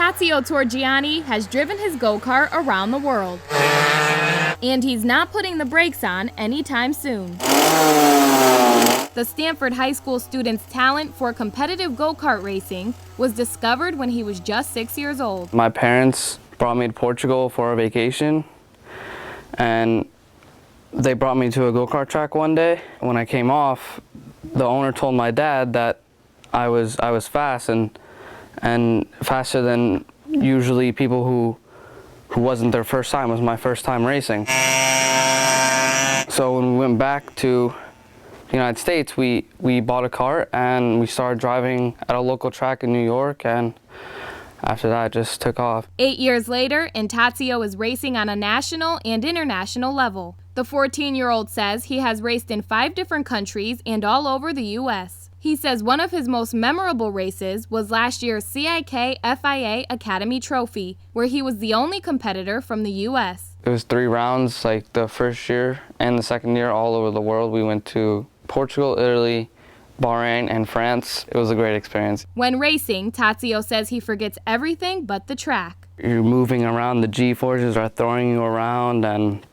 Tazio Torregiani has driven his go-kart around the world. And he's not putting the brakes on anytime soon. The Stamford High School Student's talent for competitive go-kart racing was discovered when he was just 6 years old. My parents brought me to Portugal for a vacation, and they brought me to a go-kart track one day. When I came off, the owner told my dad that I was fast and faster than usually people who wasn't their first time. It was my first time racing. So when we went back to the United States, we bought a kart and we started driving at a local track in New York, and after that, it just took off. 8 years later, and Tazio is racing on a national and international level. The 14-year-old says he has raced in 5 different countries and all over the U.S. He says one of his most memorable races was last year's CIK FIA Academy Trophy, where he was the only competitor from the U.S. It was 3 rounds, like the first year and the second year, all over the world. We went to Portugal, Italy, Bahrain, and France. It was a great experience. When racing, Tazio says he forgets everything but the track. You're moving around, the G-forces are throwing you around, and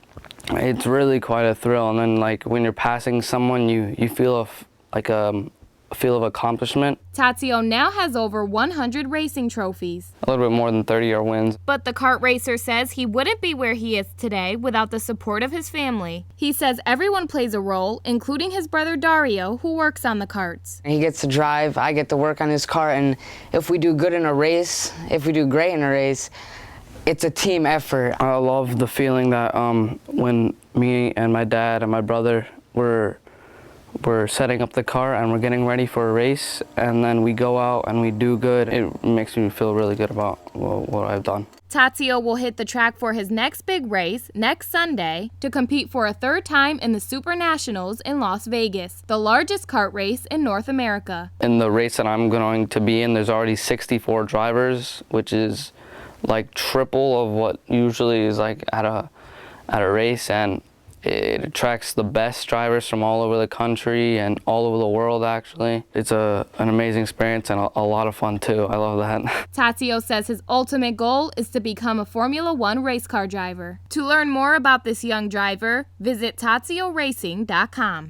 it's really quite a thrill. And then like when you're passing someone, you feel a feel of accomplishment. Tazio now has over 100 racing trophies. A little bit more than 30 are wins. But the kart racer says he wouldn't be where he is today without the support of his family. He says everyone plays a role, including his brother Dario, who works on the karts. He gets to drive, I get to work on his car, and if we do good in a race, if we do great in a race, it's a team effort. I love the feeling that when me and my dad and my brother were setting up the car and we're getting ready for a race, and then we go out and we do good, it makes me feel really good about what I've done. Tazio will hit the track for his next big race next Sunday to compete for a 3rd time in the Super Nationals in Las Vegas, the largest kart race in North America. In the race that I'm going to be in, there's already 64 drivers, which is like triple of what usually is like at a race, and it attracts the best drivers from all over the country and all over the world, actually. It's an amazing experience and a lot of fun, too. I love that. Tazio says his ultimate goal is to become a Formula One race car driver. To learn more about this young driver, visit TazioRacing.com.